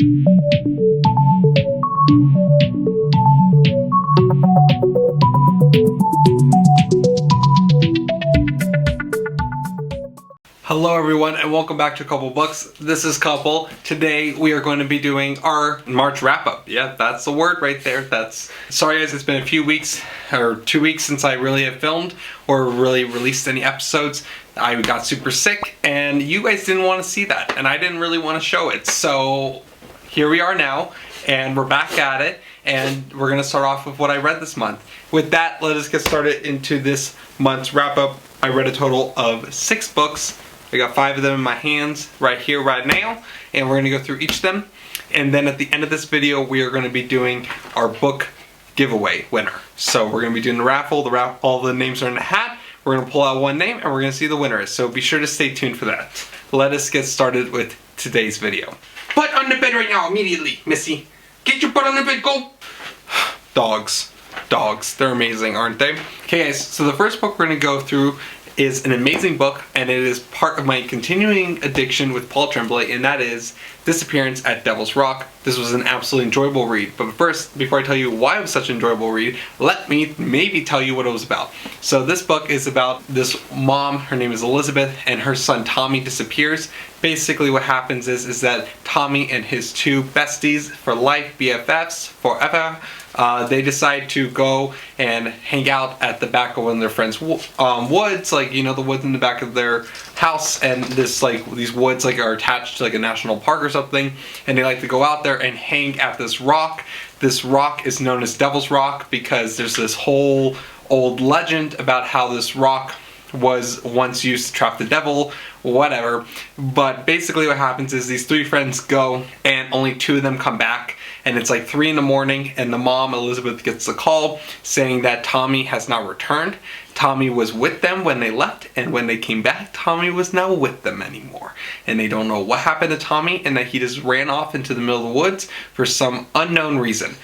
Hello everyone and welcome back to A Kupel Books. This is Couple. Today we are going to be doing our March wrap-up. Yeah, that's the word right there. Sorry guys, it's been a few weeks or 2 weeks since I really have filmed or really released any episodes. I got super sick and you guys didn't want to see that and I didn't really want to show it. So here we are now and we're back at it and we're going to start off with what I read this month. With that, let us get started into this month's wrap-up. I read a total of 6 books. I got 5 of them in my hands right here, right now, and we're going to go through each of them. And then at the end of this video, we are going to be doing our book giveaway winner. So we're going to be doing the raffle. All the names are in a hat. We're going to pull out one name, and we're going to see the winner is. So be sure to stay tuned for that. Let us get started with today's video. Butt on the bed right now, immediately, Missy. Get your butt on the bed, go! Dogs. Dogs. They're amazing, aren't they? Okay, guys, so the first book we're going to go through is an amazing book, and it is part of my continuing addiction with Paul Tremblay, and that is Disappearance at Devil's Rock. This was an absolutely enjoyable read, but first, before I tell you why it was such an enjoyable read, let me maybe tell you what it was about. So this book is about this mom, her name is Elizabeth, and her son Tommy disappears. Basically what happens is that Tommy and his 2 besties for life, BFFs, forever, they decide to go and hang out at the back of one of their friends' woods, like, you know, the woods in the back of their house, and these woods are attached to a national park or something, and they like to go out there and hang at this rock. This rock is known as Devil's Rock because there's this whole old legend about how this rock was once used to trap the devil, whatever. But basically what happens is these 3 friends go and only 2 of them come back, and it's like 3 in the morning, and the mom, Elizabeth, gets a call saying that Tommy has not returned. Tommy was with them when they left, and when they came back, Tommy was not with them anymore. And they don't know what happened to Tommy, and that he just ran off into the middle of the woods for some unknown reason.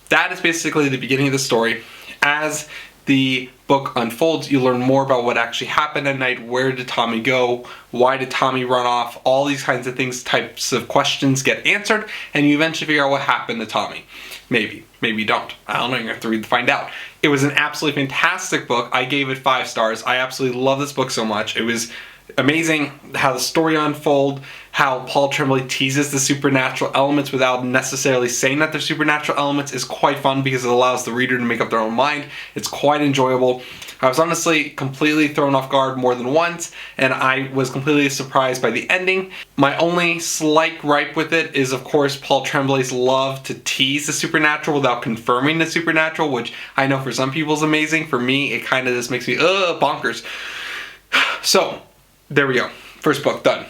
That is basically the beginning of the story. As the book unfolds, you learn more about what actually happened at night. Where did Tommy go? Why did Tommy run off? All these kinds of things, types of questions get answered, and you eventually figure out what happened to Tommy. Maybe you don't. I don't know, you have to read to find out. It was an absolutely fantastic book. I gave it 5 stars. I absolutely love this book so much. It was amazing how the story unfolded, how Paul Tremblay teases the supernatural elements without necessarily saying that they're supernatural elements is quite fun because it allows the reader to make up their own mind. It's quite enjoyable. I was honestly completely thrown off guard more than once, and I was completely surprised by the ending. My only slight gripe with it is, of course, Paul Tremblay's love to tease the supernatural without confirming the supernatural, which I know for some people is amazing. For me, it kind of just makes me bonkers. So, there we go. First book done.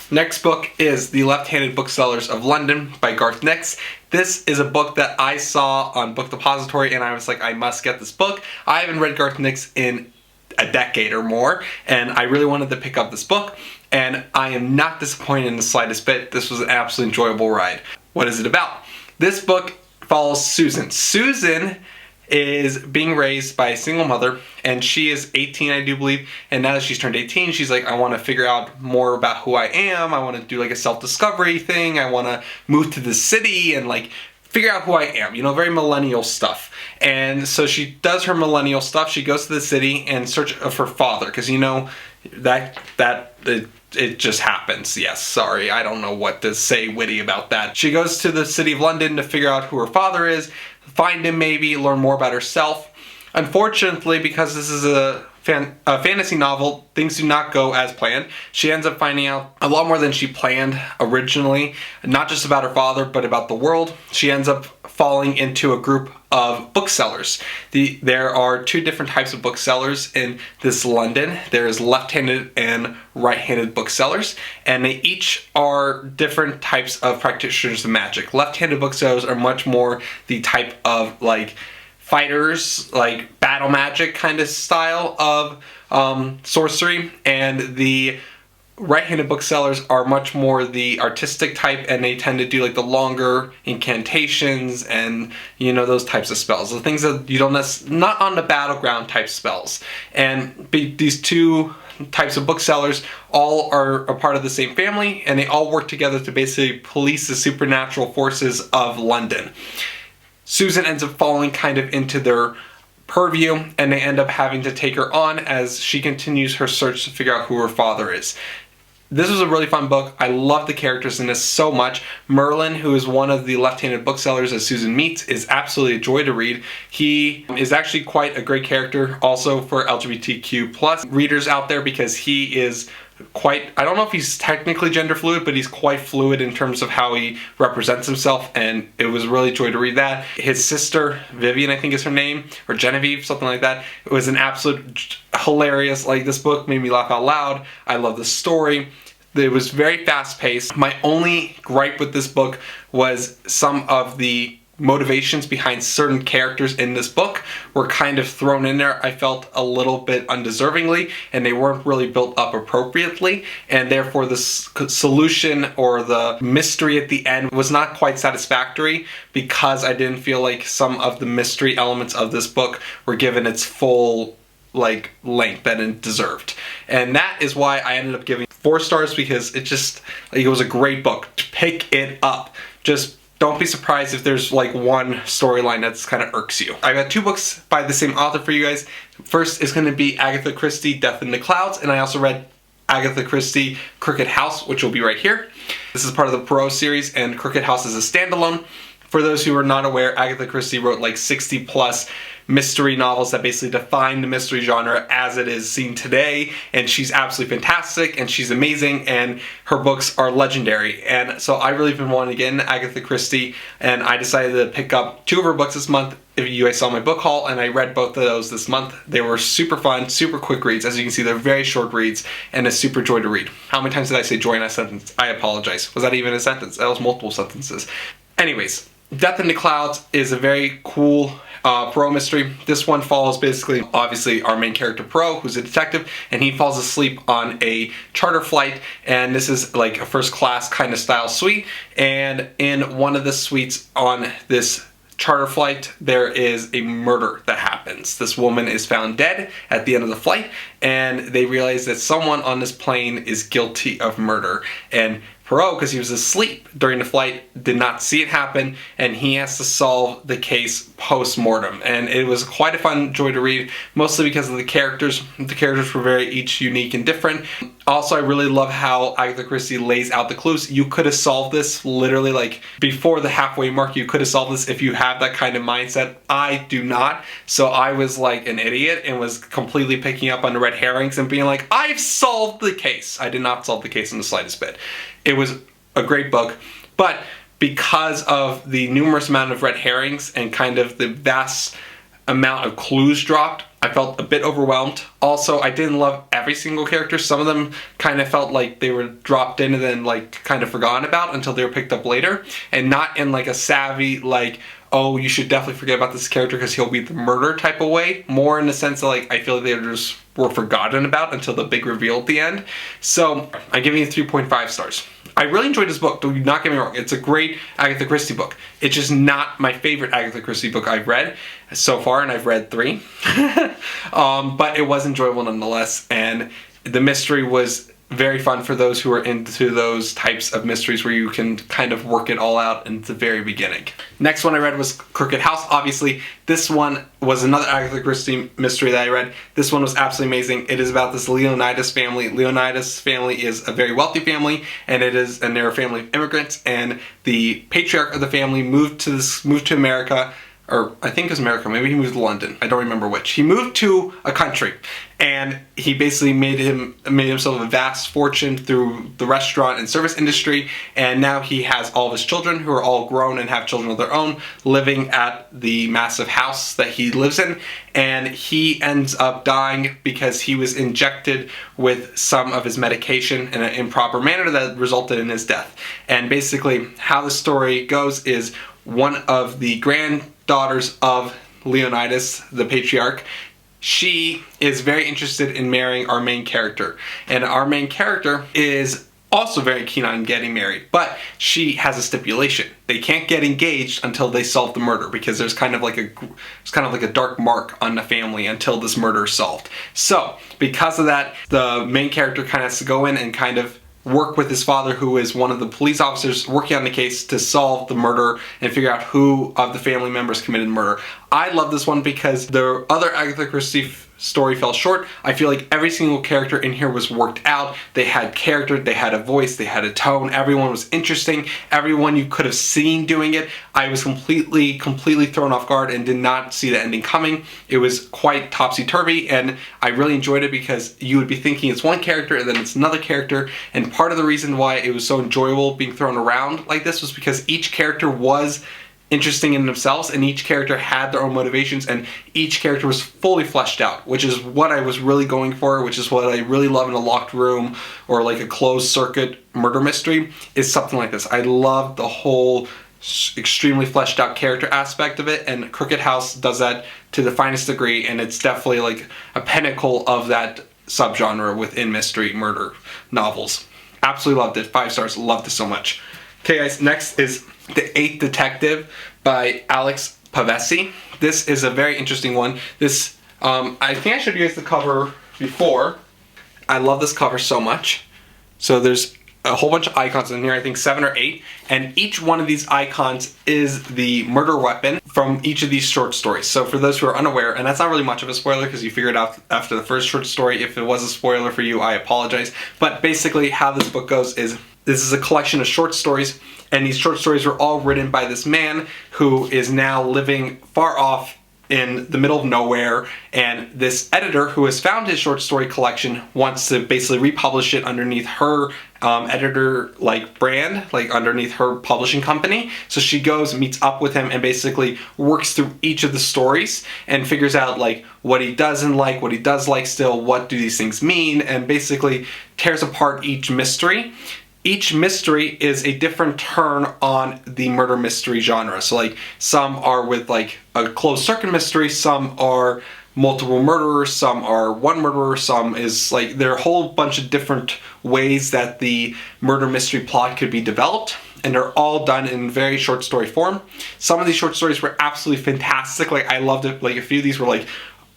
Next book is The LeftHanded Booksellers of London by Garth. This is a book that I saw on Book Depository and I was like, I must get this book. I haven't read Garth in a decade or more, and I really wanted to pick up this book, and I am not disappointed in the slightest bit. This was an absolutely enjoyable ride. What is it about? This book follows Susan. Susan is being raised by a single mother, and she is 18, I do believe, and now that she's turned 18, she's like, I want to figure out more about who I am. I want to do a self-discovery thing. I want to move to the city and figure out who I am, very millennial stuff. And so she does her millennial stuff. She goes to the city in search of her father, because it just happens. Yes, sorry, I don't know what to say witty about that. She goes to the city of London to figure out who her father is, find him maybe, learn more about herself. Unfortunately, because this is a fantasy novel, things do not go as planned. She ends up finding out a lot more than she planned originally, not just about her father, but about the world. She ends up falling into a group of booksellers. There are 2 different types of booksellers in this London. There is left-handed and right-handed booksellers, and they each are different types of practitioners of magic. Left-handed booksellers are much more the type of fighters, battle magic kind of style of sorcery, and the right-handed booksellers are much more the artistic type, and they tend to do the longer incantations and those types of spells, the things that you don't not on the battleground type spells. And these 2 types of booksellers all are a part of the same family, and they all work together to basically police the supernatural forces of London. Susan ends up falling kind of into their purview, and they end up having to take her on as she continues her search to figure out who her father is. This was a really fun book. I love the characters in this so much. Merlin, who is one of the left-handed booksellers as Susan meets, is absolutely a joy to read. He is actually quite a great character also for LGBTQ plus readers out there, because he is quite, I don't know if he's technically gender fluid, but he's quite fluid in terms of how he represents himself, and it was really a joy to read that. His sister, Vivian I think is her name, or Genevieve, something like that. It was an absolute hilarious, like, this book made me laugh out loud. I love the story. It was very fast paced. My only gripe with this book was some of the motivations behind certain characters in this book were kind of thrown in there, I felt, a little bit undeservingly, and they weren't really built up appropriately, and therefore the solution or the mystery at the end was not quite satisfactory, because I didn't feel like some of the mystery elements of this book were given its full length that it deserved. And that is why I ended up giving 4 stars, because it was a great book. Pick it up. Just don't be surprised if there's one storyline that's kind of irks you. I got 2 books by the same author for you guys. First is going to be Agatha Christie, Death in the Clouds, and I also read Agatha Christie, Crooked House, which will be right here. This is part of the Poirot series, and Crooked House is a standalone. For those who are not aware, Agatha Christie wrote 60 plus mystery novels that basically define the mystery genre as it is seen today, and she's absolutely fantastic, and she's amazing, and her books are legendary. And so I really been wanting to get into Agatha Christie, and I decided to pick up 2 of her books this month. If you guys saw my book haul, and I read both of those this month. They were super fun, super quick reads. As you can see, they're very short reads, and a super joy to read. How many times did I say joy in a sentence? I apologize. Was that even a sentence? That was multiple sentences. Anyways, Death in the Clouds is a very cool Poirot mystery. This one follows basically, obviously, our main character Poirot, who's a detective, and he falls asleep on a charter flight, and this is like a first class kind of style suite, and in one of the suites on this charter flight, there is a murder that happens. This woman is found dead at the end of the flight, and they realize that someone on this plane is guilty of murder, and Poirot, because he was asleep during the flight, did not see it happen, and he has to solve the case post-mortem. And it was quite a fun joy to read, mostly because of the characters. The characters were very each unique and different. Also, I really love how Agatha Christie lays out the clues. You could have solved this literally before the halfway mark. You could have solved this if you have that kind of mindset. I do not. So I was like an idiot and was completely picking up on the red herrings and being like, I've solved the case. I did not solve the case in the slightest bit. It was a great book, but because of the numerous amount of red herrings and kind of the vast amount of clues dropped, I felt a bit overwhelmed. Also, I didn't love every single character. Some of them kind of felt like they were dropped in and then kind of forgotten about until they were picked up later, and not in a savvy oh, you should definitely forget about this character because he'll be the murder type of way. More in the sense of I feel like they just were forgotten about until the big reveal at the end. So I'm giving it 3.5 stars. I really enjoyed this book, do not get me wrong. It's a great Agatha Christie book. It's just not my favorite Agatha Christie book I've read so far, and I've read 3. But it was enjoyable nonetheless, and the mystery was very fun for those who are into those types of mysteries where you can kind of work it all out in the very beginning. Next one I read was Crooked House. Obviously, this one was another Agatha Christie mystery that I read. This one was absolutely amazing. It is about this Leonidas family. Leonidas family is a very wealthy family, and they're a family of immigrants, and the patriarch of the family moved to America, or I think it was America, maybe he moved to London, I don't remember which. He moved to a country, and he basically made himself a vast fortune through the restaurant and service industry, and now he has all of his children, who are all grown and have children of their own, living at the massive house that he lives in, and he ends up dying because he was injected with some of his medication in an improper manner that resulted in his death. And basically how the story goes is one of the granddaughters of Leonidas, the patriarch, she is very interested in marrying our main character. And our main character is also very keen on getting married, but she has a stipulation. They can't get engaged until they solve the murder, because there's kind of like a dark mark on the family until this murder is solved. So because of that, the main character kind of has to go in and kind of work with his father, who is one of the police officers working on the case, to solve the murder and figure out who of the family members committed murder. I love this one because the other Agatha Christie story fell short. I feel like every single character in here was worked out. They had character, they had a voice, they had a tone. Everyone was interesting. Everyone you could have seen doing it. I was completely thrown off guard and did not see the ending coming. It was quite topsy-turvy, and I really enjoyed it because you would be thinking it's one character and then it's another character. And part of the reason why it was so enjoyable being thrown around like this was because each character was interesting in themselves, and each character had their own motivations, and each character was fully fleshed out, which is what I was really going for, which is what I really love in a locked room or like a closed circuit murder mystery, is something like this. I love the whole extremely fleshed out character aspect of it, and Crooked House does that to the finest degree, and it's definitely like a pinnacle of that subgenre within mystery murder novels. Absolutely loved it. 5 stars. Loved it so much. Okay guys, next is The Eighth Detective by Alex Pavesi. This is a very interesting one. This, I think I showed you guys the cover before. I love this cover so much. So there's a whole bunch of icons in here, I think 7 or 8, and each one of these icons is the murder weapon from each of these short stories. So for those who are unaware, and that's not really much of a spoiler because you figured out after the first short story, if it was a spoiler for you, I apologize. But basically how this book goes is, this is a collection of short stories, and these short stories were all written by this man who is now living far off in the middle of nowhere, and this editor who has found his short story collection wants to basically republish it underneath her editor brand, underneath her publishing company. So she goes, meets up with him, and basically works through each of the stories and figures out what he doesn't like, what he does like still, what do these things mean, and basically tears apart each mystery. Each mystery is a different turn on the murder mystery genre. So some are with a closed circuit mystery, some are multiple murderers, some are one murderer, some is there are a whole bunch of different ways that the murder mystery plot could be developed, and they're all done in very short story form. Some of these short stories were absolutely fantastic. I loved it. A few of these were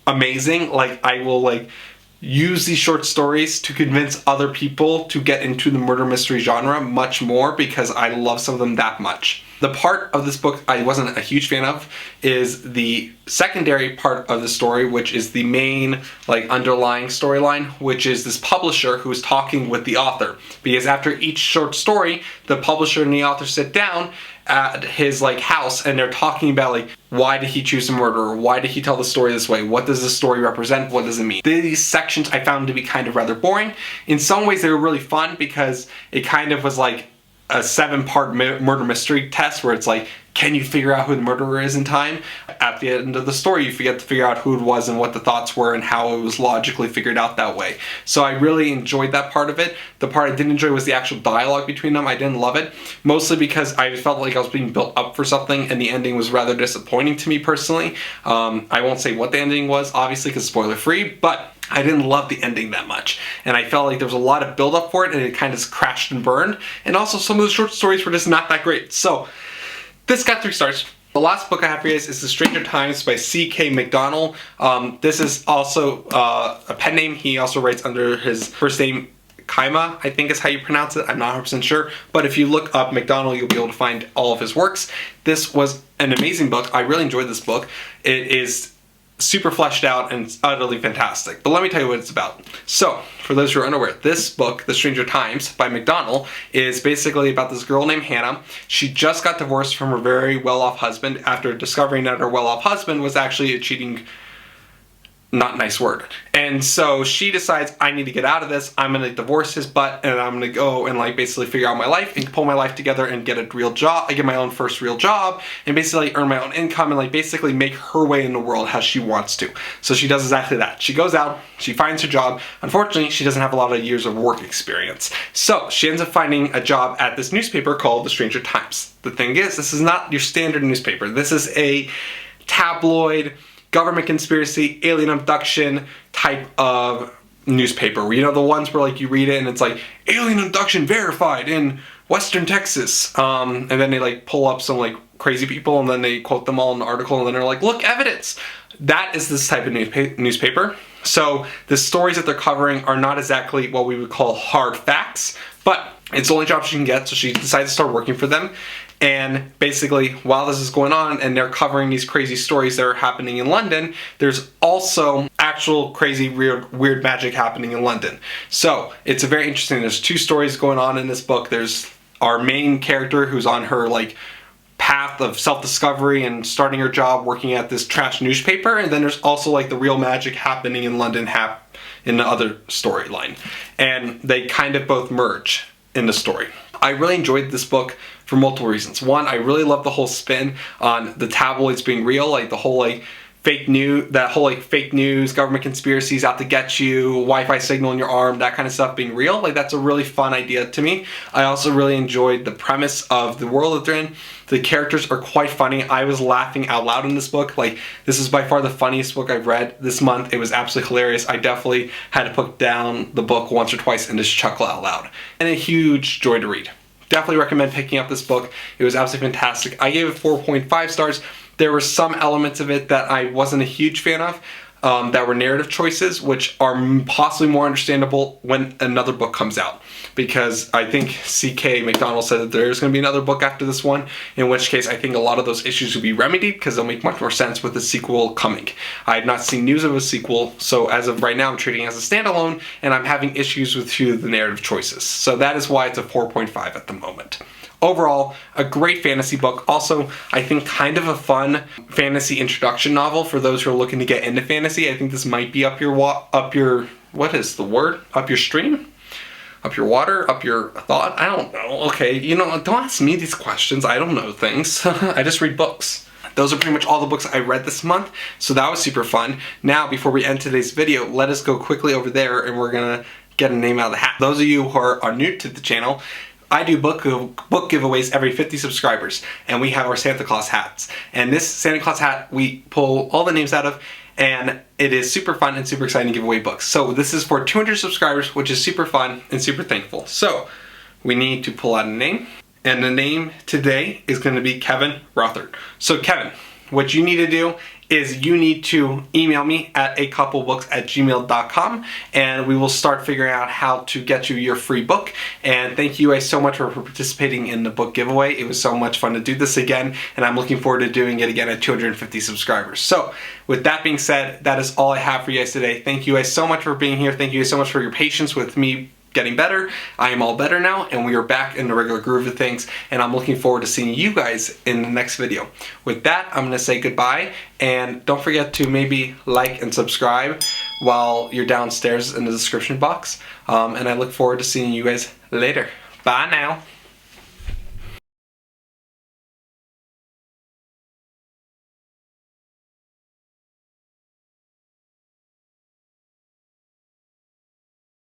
amazing. I will use these short stories to convince other people to get into the murder mystery genre much more because I love some of them that much. The part of this book I wasn't a huge fan of is the secondary part of the story, which is the main underlying storyline, which is this publisher who is talking with the author. Because after each short story, the publisher and the author sit down at his house, and they're talking about why did he choose a murderer, why did he tell the story this way, what does the story represent, what does it mean. These sections I found to be kind of rather boring. In some ways they were really fun because it kind of was a 7-part murder mystery test where it's can you figure out who the murderer is in time? At the end of the story, you get to figure out who it was and what the thoughts were and how it was logically figured out that way. So I really enjoyed that part of it. The part I didn't enjoy was the actual dialogue between them. I didn't love it, mostly because I felt like I was being built up for something, and the ending was rather disappointing to me personally. I won't say what the ending was, obviously, because spoiler free, but I didn't love the ending that much, and I felt like there was a lot of build up for it, and it kind of crashed and burned, and also some of the short stories were just not that great. So this got 3 stars. The last book I have for you guys is The Stranger Times by C.K. McDonnell. This is also a pen name. He also writes under his first name, Cimah, I think is how you pronounce it. I'm not 100% sure. But if you look up McDonnell, you'll be able to find all of his works. This was an amazing book. I really enjoyed this book. It is super fleshed out and utterly fantastic. But let me tell you what it's about. So, for those who are unaware, this book, The Stranger Times by McDonnell, is basically about this girl named Hannah. She just got divorced from her very well-off husband after discovering that her well-off husband was actually a cheating, not nice word. And so she decides, I need to get out of this. I'm going to divorce his butt, and I'm going to go and basically figure out my life and pull my life together and get a real job. I get my own first real job and basically earn my own income and basically make her way in the world how she wants to. So she does exactly that. She goes out, she finds her job. Unfortunately, she doesn't have a lot of years of work experience. So she ends up finding a job at this newspaper called The Stranger Times. The thing is, this is not your standard newspaper. This is a tabloid, government conspiracy, alien abduction type of newspaper. You know, the ones where like you read it and it's like alien abduction verified in Western Texas, and then they like pull up some like crazy people and then they quote them all in the article and then they're like, look, evidence. That is this type of newspaper. So the stories that they're covering are not exactly what we would call hard facts, but it's the only job she can get, so she decided to start working for them. And basically, while this is going on and they're covering these crazy stories that are happening in London, there's also actual crazy weird magic happening in London. So it's a very interesting, there's 2 stories going on in this book. There's our main character who's on her like path of self-discovery and starting her job working at this trash newspaper, and then there's also like the real magic happening in London in the other storyline, and they kind of both merge in the story. I really enjoyed this book for multiple reasons. One, I really love the whole spin on the tabloids being real, like the whole like fake news, government conspiracies out to get you, Wi-Fi signal in your arm, that kind of stuff being real. Like that's a really fun idea to me. I also really enjoyed the premise of the world that they're in. The characters are quite funny. I was laughing out loud in this book. Like, this is by far the funniest book I've read this month. It was absolutely hilarious. I definitely had to put down the book once or twice and just chuckle out loud. And a huge joy to read. Definitely recommend picking up this book. It was absolutely fantastic. I gave it 4.5 stars. There were some elements of it that I wasn't a huge fan of, that were narrative choices, which are possibly more understandable when another book comes out. Because I think C.K. McDonnell said that there's going to be another book after this one, in which case I think a lot of those issues will be remedied because they'll make much more sense with the sequel coming. I have not seen news of a sequel, so as of right now I'm treating it as a standalone, and I'm having issues with 2 of the narrative choices. So that is why it's a 4.5 at the moment. Overall, a great fantasy book. Also, I think kind of a fun fantasy introduction novel for those who are looking to get into fantasy. I think this might be up your what is the word? Up your stream? Up your water? Up your thought? I don't know. Okay, you know, don't ask me these questions. I don't know things. I just read books. Those are pretty much all the books I read this month, so that was super fun. Now, before we end today's video, let us go quickly over there and we're gonna get a name out of the hat. Those of you who are new to the channel, I do book giveaways every 50 subscribers, and we have our Santa Claus hats. And this Santa Claus hat, we pull all the names out of, and it is super fun and super exciting to give away books. So this is for 200 subscribers, which is super fun and super thankful. So we need to pull out a name, and the name today is going to be Kevin Rothard. So Kevin, what you need to do is you need to email me at acouplebooks@gmail.com, and we will start figuring out how to get you your free book. And thank you guys so much for participating in the book giveaway. It was so much fun to do this again, and I'm looking forward to doing it again at 250 subscribers. So with that being said, that is all I have for you guys today. Thank you guys so much for being here. Thank you guys so much for your patience with me getting better. I am all better now, and we are back in the regular groove of things, and I'm looking forward to seeing you guys in the next video. With that, I'm going to say goodbye, and don't forget to maybe like and subscribe while you're downstairs in the description box, and I look forward to seeing you guys later. Bye now.